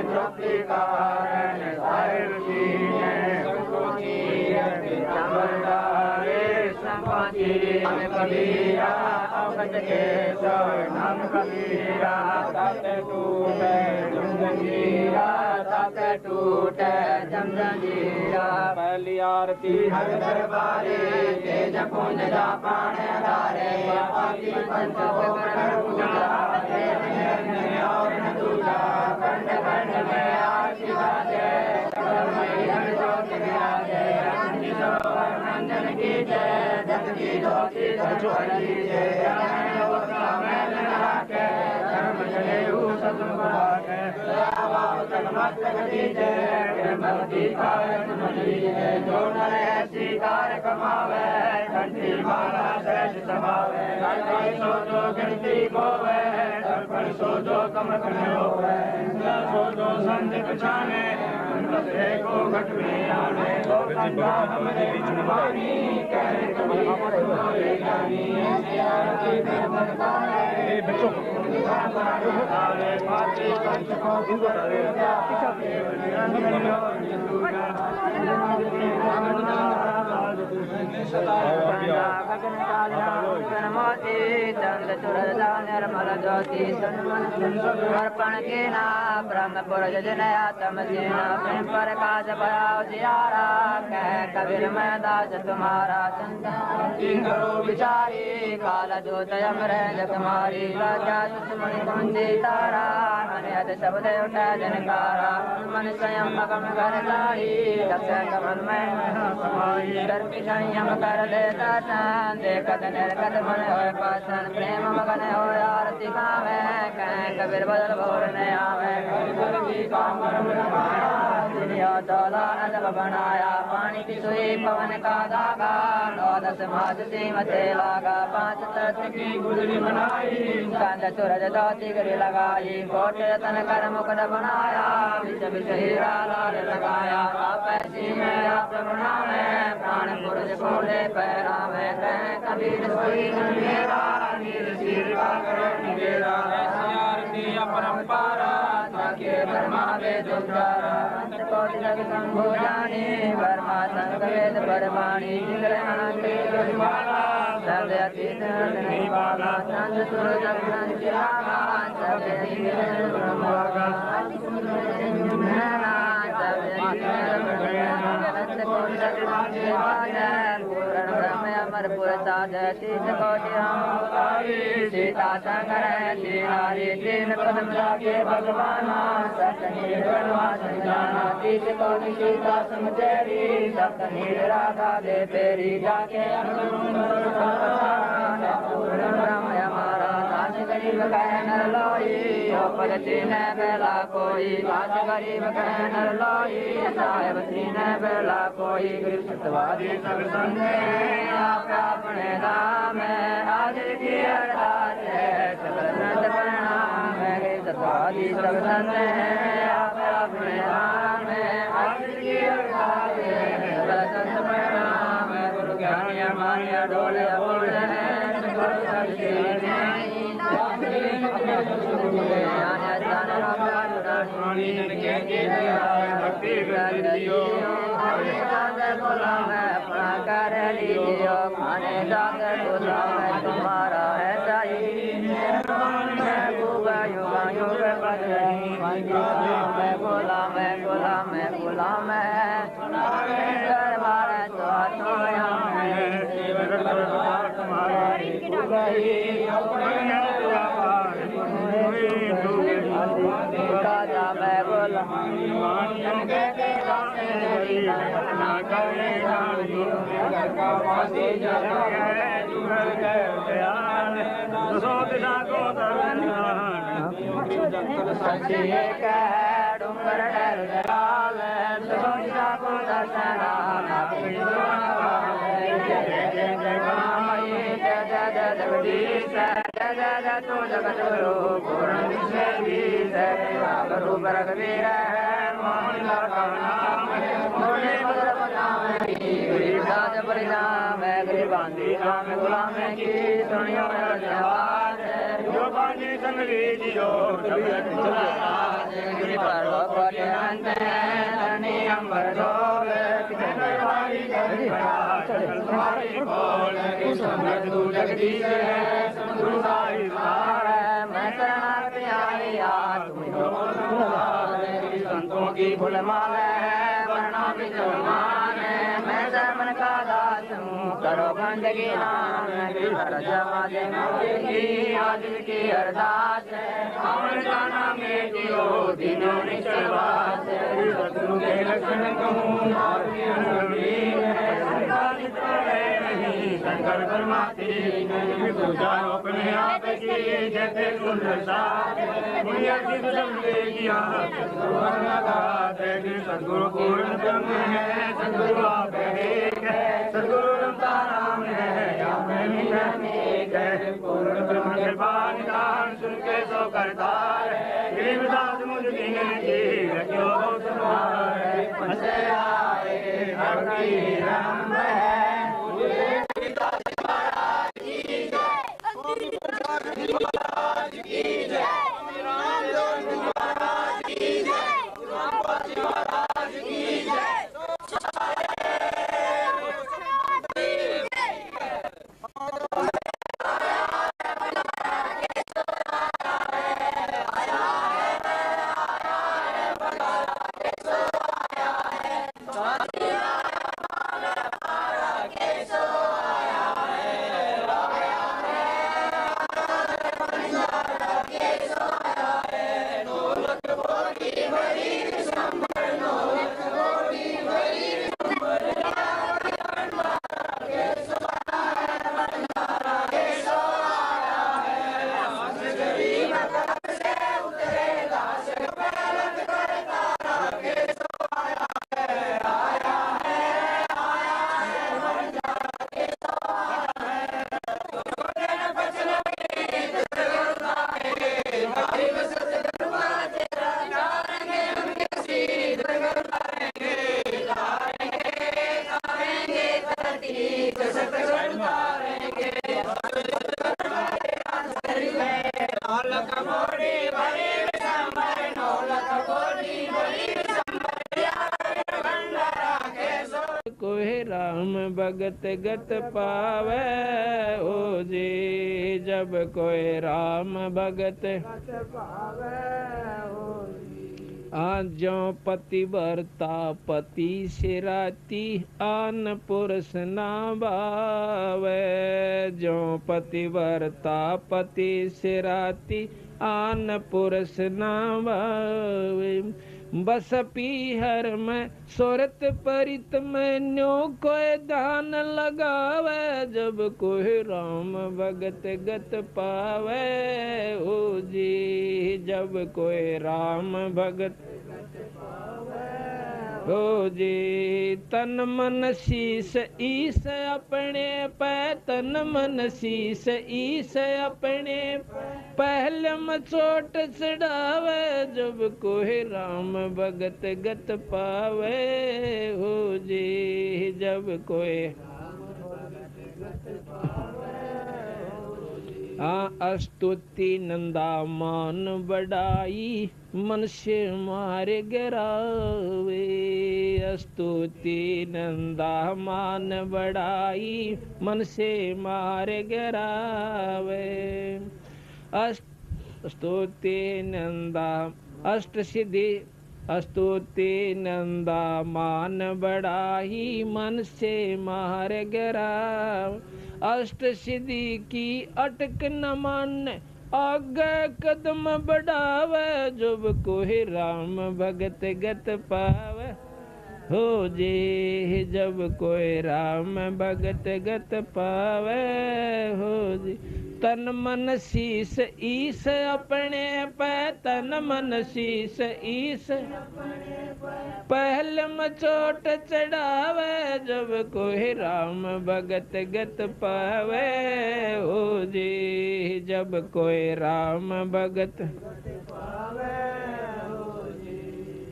चुप्पी कारण साहिर कीने संकोची चमरदारे संकोची कबीरा अवगत के नाम कबीरा तक टूटे जंजीरा तक टूटे जंजीरा पहली आरती हर दरबारे तेज पुंज जा पाने धारे पापी पंच कर पूजा और न दूजा कंड कंड में आरती बाजे सकल ज्योति विराजे मंजन की जय जग की ज्योति सरस्वती जय धर्म चले सतुके मस्तक दीजे भक्ति जो नर ऐसी कार कमावे घंटी माला सहज समावे सो जो गिनती गोवे दर्पण सो जो कमकन होवे सो जो संत पछाने को घट में आने तो कंधा हमारे मनमानी कह कभी बोले जानी ऐसी बच्चों पार्टी पंच को चंद चुरदा निर्मल ज्योति अर्पण के ना ब्रह्म पुरज जनया तमसेना प्रेम पर काज भयाव जियारा कह कबीर मैं दास तुम्हारा करो विचारी काल जोत अमर जगमारी राजा सुमणि कुंजी तारा अनहद शब्द उठा जनकारा मन स्वयं मगम कर लाई दक्ष कमल में समाई दर्पी संयम कर ले दर्शन देखत निर्गत मन होय पासन प्रेम मगन हो आरती गावे कह कबीर बदल भोर न आवे दुनिया दौला अदब बनाया पानी की सुई पवन का धागा 9-10 मास सीमते लागा 5 तत्व की गुजरी बनाई कंद सूरज दाती गिरी लगाई कोट रतन कर मुकुट बनाया विच विच हीरा लाल लगाया पैसी में आप बनावे प्राण पुरुष खोले पैरा में कह कबीर सोई मेरा नीर सिर का करो निवेरा ऐसी आरती अपरंपारा के ब्रह्मा वेद उच्चारा अंत कोटि जग शंभु जानी ब्रह्मा संग वेद परवाणी जिग्रहण ज्वाला शब्द अतीत नहीं बाला चंद सूरज अग्नि चिरागा सब ब्रह्मवागा अमर पुरसाद तीस कोटि सीता शंकर श्री तीन पदम लागे भगवान तीस कोटि सीता समझेरी सप्त नील राधा दे तेरी जाके ब्रह्म हमारा दास गरीब कह नर लोई पद तीन बेला कोई दास गरीब कह नर लोई साहेब तीन बेला कोई गरीब सतवादी सब संगे आप अपने नाम आज की अरदास है सकल संत प्रणाम है सतवादी सब संगे आप अपने नाम आज की अरदास है सकल संत प्रणाम है गुरु ज्ञान मानिया डोले बोल भक्ति कर लीजिए खाने जाकर तुम्हारा है गुलाम डूंगर डर दयाल सोचा को दर्शना जगदीश तो जगत पूर्ण रूप रघुवीर गरीबांधी राम गुलाम की सुनियो जो बानी संग लीजियो जगदीश है सतगुरु साई मैं शरणागति आया तुम संतों की फूल माला है वर्णा विद्यमान मैं शर्मन का दास हूँ करो बंदगी नाम आज की अरदास है अमर का नाम जियो दिनों निश्चलवास सतगुरु के लक्षण कहूँ शंकर परमाती पूजा अपने आप की जैसे सतगुरु पूर्ण ब्रह्म है सतगुरु आप एक है सतगुरु रमता नाम है पूर्ण ब्रह्म कृपा निदान सुन के सो करतार गरीबदास मुझ दीन की रखो तुम्हारे आए राम है कोई राम भगत गत पावे हो जी जब कोई राम भगत आजो पतिव्रता पति सिराती आन पुरुष ना भावे जो पतिव्रता पति सिराती आन पुरुष ना भावे बस पीहर में सुरत परित में न्यो कोई दान लगावे जब कोई राम भगत गत पावे हो जी जब कोई राम भगत हो जी तन मन शीस ईस अपने पे तन मन शीस ईस अपने पहले में चोट चढ़ावे जब कोई राम भगत गत पावे हो जी जब कोई स्तुति नंदा मान बढ़ाई मन से मारे गिरावे स्तुति नंदा मान बढ़ाई मन से मारे गिरावे स्तुति नंदा अष्ट सिद्धि स्तुति नंदा मान बढ़ाई मन से मार गिराव अष्ट सिद्धि की अटक न मान आगे कदम बढ़ावे जब कोई राम भगत गत पावे हो जी जब कोई राम भगत गत पावे हो जी तन मन शीस ईस अपने पे तन मन शीस ईस पहल में चोट चढ़ावे जब कोई राम भगत गत पावे हो जी जब कोई राम भगत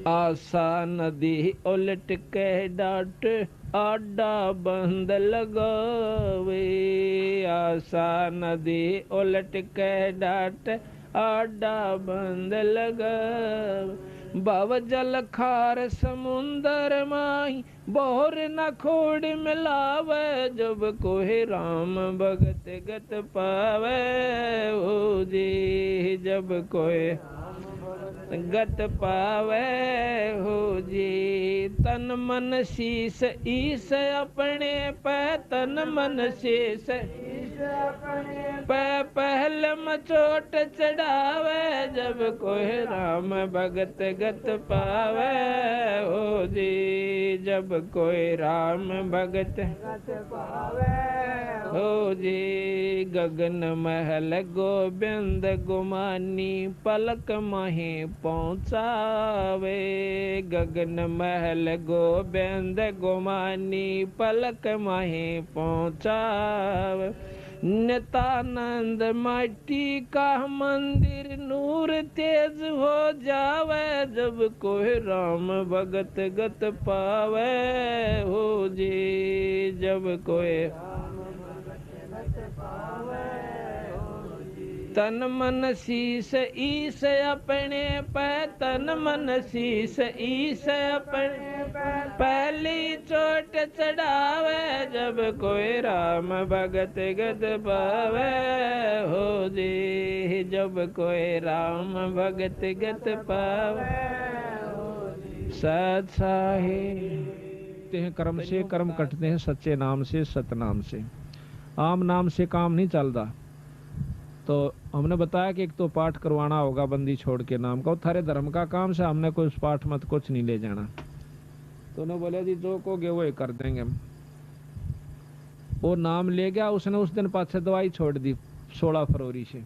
आशा नदी उलट के डाट आडा बंद लगावे आशा नदी उलट के डाट आडा बंद लगावे भव जल खार समुंदर माही बोर न खोड़ मिलावे जब कोई राम भगत गत पावे ओ जी जब कोई गत पावे हो जी तन मन शीस ईस अपने पे तन मन शीस पे पहल मचोट चढ़ावे जब कोई राम भगत गत पावे हो जी जब कोई राम भगत पावे हो जी गगन महल गोबिंद गुमानी पलक माही पहुँचावे गगन महल गोबिंद गुमानी पलक माही पहुँचावे नितानंद माटी का मंदिर नूर तेज हो जावे जब कोई राम भगत गत पावे हो जी जब कोई तन मन शीस ईस अपने पे तन मन शीस ईस अपने पहली चोट चढ़ावे जब कोई राम भगत गत पावे हो जी जब कोई राम भगत गत पावे सत साहिब हैं कर्म से कर्म कटते हैं सच्चे नाम से सतनाम से आम नाम से काम नहीं चलता। तो हमने बताया कि एक तो पाठ करवाना होगा बंदी छोड़ के नाम का, थारे धर्म का काम से हमने कोई उस पाठ मत कुछ नहीं ले जाना। तो उन्होंने बोले जी जो कहोगे वो ही कर देंगे हम। वो नाम ले गया, उसने उस दिन पाछे दवाई छोड़ दी 16 फरवरी से।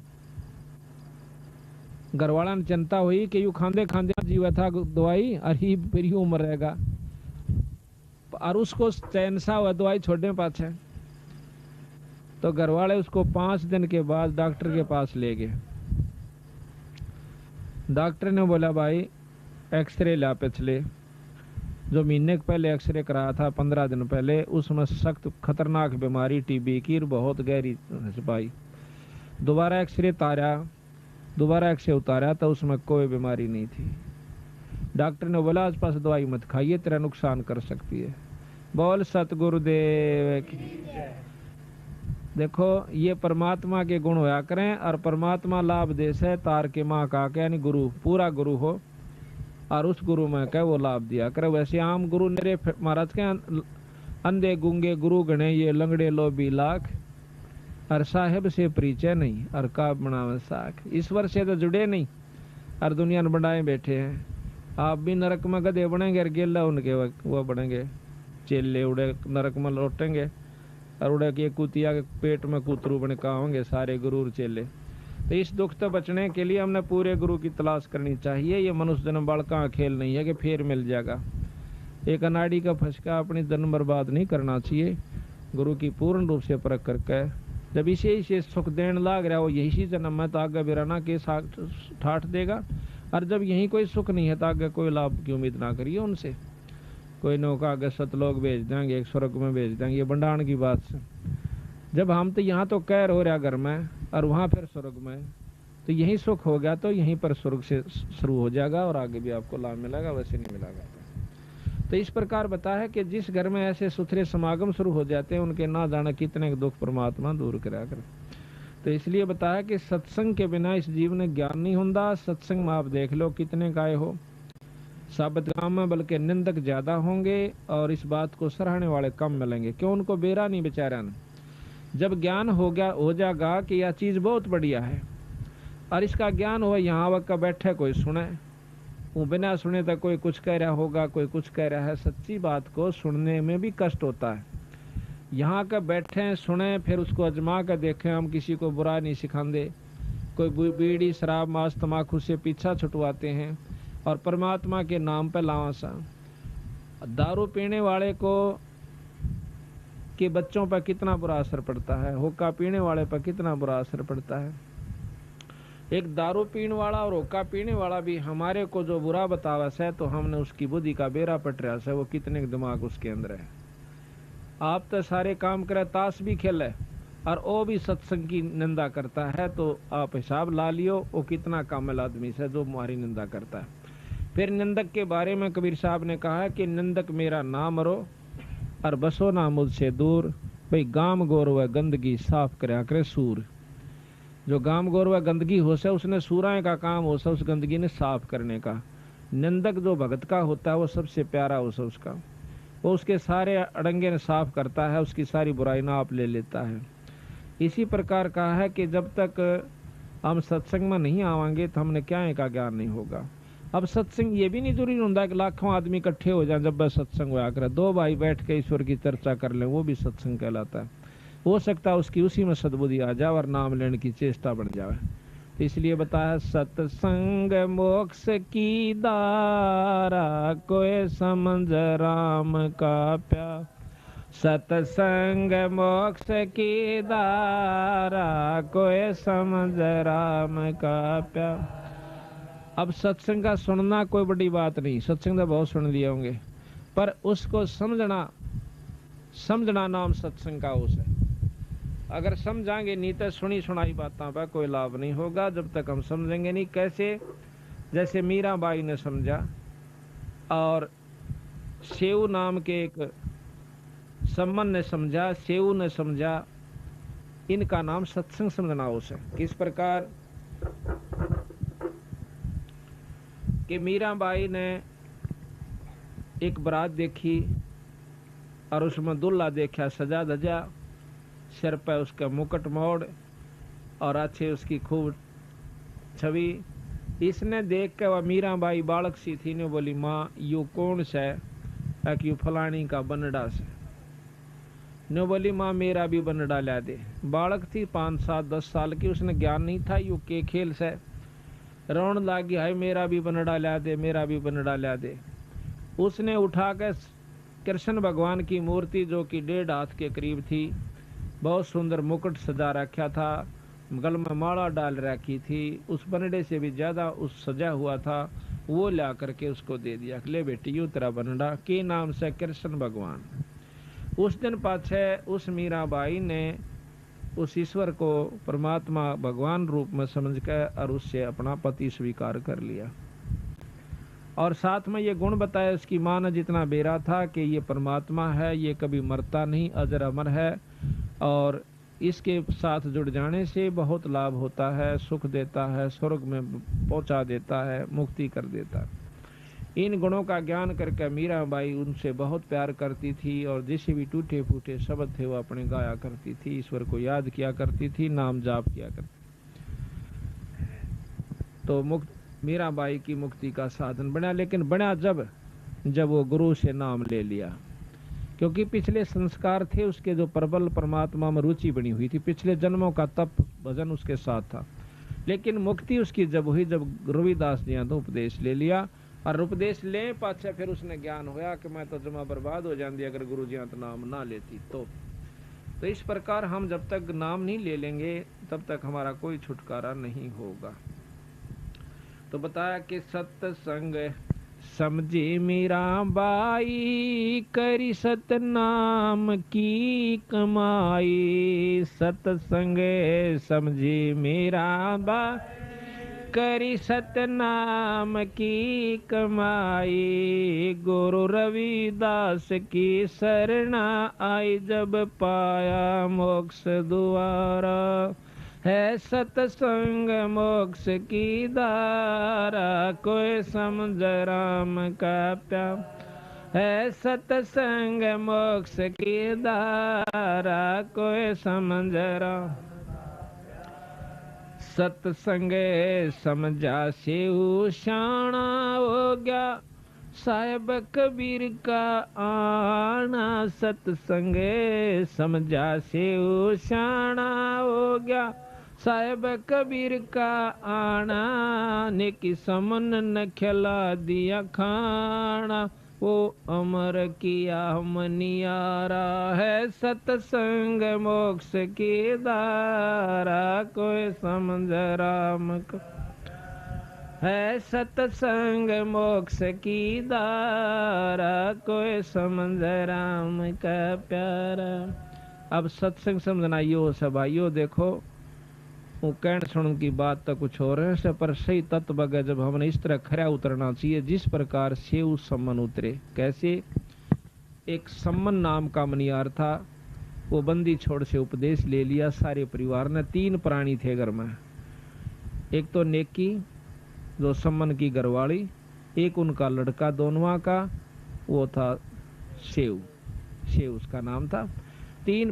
घरवाला ने चिंता हुई कि यू खांदे खांदे जीवा था दवाई और ही फिर ही उम्र रहेगा, और उसको चैन सा हुआ दवाई छोड़ने पाछे। तो घर वाले उसको 5 दिन के बाद डॉक्टर के पास ले गए। डॉक्टर ने बोला भाई एक्सरे ला पिछले जो महीने के पहले एक्सरे कराया था 15 दिन पहले, उसमें सख्त खतरनाक बीमारी टीबी की बहुत गहरी पाई। दोबारा एक्सरे उतारा तो उसमें कोई बीमारी नहीं थी। डॉक्टर ने बोला आस पास दवाई मत खाइए, तेरा नुकसान कर सकती है। बोल सतगुरुदेव की। देखो ये परमात्मा के गुण होया करें, और परमात्मा लाभ दे से तार के माँ का के यानी गुरु पूरा गुरु हो और उस गुरु में कह वो लाभ दिया करे। वैसे आम गुरु मेरे महाराज के अंधे गुंगे गुरु गणे ये लंगड़े लोभी लाख, और साहेब से परिचय नहीं और का बनावे साख। ईश्वर से तो जुड़े नहीं और दुनिया में बनाए बैठे हैं। आप भी नरक में गधे बनेंगे और गेला उनके वो बनेंगे चेले, उड़े नरक में लौटेंगे और उड़े के कुतिया के पेट में कुतरू बने का होंगे सारे गुरु और चेले। तो इस दुख से बचने के लिए हमने पूरे गुरु की तलाश करनी चाहिए। ये मनुष्य जन्म बड़का खेल नहीं है कि फिर मिल जाएगा। एक अनाड़ी का फंसका अपनी जन्म बर्बाद नहीं करना चाहिए। गुरु की पूर्ण रूप से परख करके जब इसे सुख देने लाग रहा हो यही जन्म में तो आगे बिराना के ठाठ देगा, और जब यही कोई सुख नहीं है तो आगे कोई लाभ की उम्मीद ना करिए उनसे। कोई नौका आगे सतलोक भेज देंगे, एक स्वर्ग में भेज देंगे, ये बंडाण की बात से। जब हम तो यहाँ तो कैर हो रहा घर में और वहाँ फिर स्वर्ग में, तो यही सुख हो गया तो यहीं पर स्वर्ग से शुरू हो जाएगा और आगे भी आपको लाभ मिलेगा, वैसे नहीं मिलेगा। तो इस प्रकार बताया है कि जिस घर में ऐसे सुथरे समागम शुरू हो जाते हैं उनके ना जाने कितने दुख परमात्मा दूर करा कर। तो इसलिए बताया कि सत्संग के बिना इस जीवन में ज्ञान नहीं होता। सत्संग में आप देख लो कितने गाय हो साबित काम में, बल्कि निंदक ज्यादा होंगे और इस बात को सराहने वाले कम मिलेंगे। क्यों? उनको बेरा नहीं बेचारा ने। जब ज्ञान हो जाएगा कि यह चीज बहुत बढ़िया है और इसका ज्ञान हो, यहाँ वक्त बैठे कोई सुने, वो बिना सुने तक कोई कुछ कह रहा होगा, कोई कुछ कह रहा है। सच्ची बात को सुनने में भी कष्ट होता है। यहाँ का बैठे सुने फिर उसको अजमा कर देखें। हम किसी को बुरा नहीं सिखाते, कोई बीड़ी शराब मांस तमाकू से पीछा छुटवाते हैं और परमात्मा के नाम पे लावासा। दारू पीने वाले को के बच्चों पर कितना बुरा असर पड़ता है, हुक्का पीने वाले पर कितना बुरा असर पड़ता है। एक दारू पीने वाला और हुक्का पीने वाला भी हमारे को जो बुरा बतावस है तो हमने उसकी बुद्धि का बेड़ा पट रहा है, वो कितने दिमाग उसके अंदर है। आप तो सारे काम करे, ताश भी खेले और वो भी सत्संग की निंदा करता है, तो आप हिसाब ला लियो वो कितना कामिल आदमी से जो हमारी निंदा करता है। फिर निंदक के बारे में कबीर साहब ने कहा कि निंदक मेरा नाम रो और बसो ना मुझसे दूर। भाई गाम गौरव गंदगी साफ करया करे सूर। जो गाम गौरव गंदगी हो से उसने सूराए का काम हो से उस गंदगी ने साफ करने का। निंदक जो भगत का होता है वो सबसे प्यारा हो से उसका, वो उसके सारे अड़ंगे ने साफ करता है, उसकी सारी बुराई ना आप ले लेता है। इसी प्रकार कहा है कि जब तक हम सत्संग में नहीं आवांगे तो हमने क्या का ज्ञान नहीं होगा। अब सत्संग ये भी नहीं जरूरी होता कि लाखों आदमी इकट्ठे हो जाएं जब बस सत्संग हुआ करे। दो भाई बैठ के ईश्वर की चर्चा कर लें वो भी सत्संग कहलाता है। हो सकता है उसकी उसी में सद्बुद्धि आ जाए और नाम लेने की चेष्टा बन जाए। तो इसलिए बताया सत्संग मोक्ष की दारा कोई समझ राम का प्यार। सत्संग मोक्ष की दारा कोई समझ राम का प्यार। अब सत्संग का सुनना कोई बड़ी बात नहीं, सत्संग तो बहुत सुन लिए होंगे, पर उसको समझना नाम सत्संग का उस है। अगर समझाएंगे नहीं तो सुनी सुनाई बातों पर कोई लाभ नहीं होगा जब तक हम समझेंगे नहीं। कैसे? जैसे मीराबाई ने समझा और सेऊ नाम के एक सम्मन ने समझा, सेऊ ने समझा, इनका नाम सत्संग समझना उसे। किस प्रकार कि मीराबाई ने एक बारात देखी और उसमें दूल्हा देखा सजा धजा, सिर पर उसका मुकुट मोड़ और अच्छे उसकी खूब छवि। इसने देख के वह मीराबाई बालक सी थी ने बोली माँ यू कौन सा है कि फलानी का बनड़ा से। ने बोली माँ मेरा भी बनड़ा ला दे। बालक थी 5, 7, 10 साल की, उसने ज्ञान नहीं था यू के खेल से। रोन लागी हाय मेरा भी बनड़ा ला दे, मेरा भी बनड़ा ला दे। उसने उठा के कृष्ण भगवान की मूर्ति जो कि 1.5 हाथ के करीब थी, बहुत सुंदर मुकुट सजा रखा था, गल में माला डाल रखी थी, उस बनड़े से भी ज्यादा उस सजा हुआ था, वो ला करके उसको दे दिया। ले बेटी यू तेरा बनड़ा के नाम से कृष्ण भगवान। उस दिन पाछे उस मीराबाई ने उस ईश्वर को परमात्मा भगवान रूप में समझ कर और उससे अपना पति स्वीकार कर लिया। और साथ में ये गुण बताया उसकी माँ ने जितना बेरा था कि ये परमात्मा है, ये कभी मरता नहीं, अजर अमर है और इसके साथ जुड़ जाने से बहुत लाभ होता है, सुख देता है, स्वर्ग में पहुंचा देता है, मुक्ति कर देता है। इन गुणों का ज्ञान करके मीराबाई उनसे बहुत प्यार करती थी और जैसे भी टूटे फूटे शब्द थे वो अपने गाया करती थी, ईश्वर को याद किया करती थी, नाम जाप किया करती। तो मीराबाई की मुक्ति का साधन बना, लेकिन बना जब वो गुरु से नाम ले लिया, क्योंकि पिछले संस्कार थे उसके जो प्रबल परमात्मा में रुचि बनी हुई थी, पिछले जन्मों का तप भजन उसके साथ था। लेकिन मुक्ति उसकी जब हुई जब रविदास जी तो उपदेश ले लिया, और उपदेश ले पाछे फिर उसने ज्ञान होया कि मैं तो जमा बर्बाद हो जाती अगर गुरु जी तो नाम ना लेती। तो इस प्रकार हम जब तक नाम नहीं ले लेंगे तब तक हमारा कोई छुटकारा नहीं होगा। तो बताया कि सत्संग समझे मीराबाई करी सतनाम की कमाई। सत्संग समझे मीराबाई करी सतनाम की कमाई। गुरु रविदास की शरणा आई जब पाया मोक्ष द्वारा। है सत्संग मोक्ष की धारा कोई समझ राम का प्यार। है सत्संग मोक्ष की धारा कोई समझ राम। सत्संग समझा सेऊ शाना हो गया साहेब कबीर का आना। सत्संग समझा सेऊ शाना हो गया साहेब कबीर का आना। नेकी समन न खिला दिया खाना वो अमर किया मनियारा। है सत्संग मोक्ष की धारा कोई समझ राम को। है सत्संग मोक्ष की धारा कोई समझ राम का प्यारा। अब सत्संग समझना यो सब भाइयों देखो वो कहण सुन की बात तो कुछ और है से, पर सही तत्व है जब हमने इस तरह खरा उतरना चाहिए जिस प्रकार से उस सम्मन उतरे। कैसे? एक सम्मन नाम का मनियार था, वो बंदी छोड़ से उपदेश ले लिया सारे परिवार ने। 3 प्राणी थे घर में, एक तो नेकी जो सम्मन की घरवाली, एक उनका लड़का दोनों का वो था सेव, सेव उसका नाम था। 3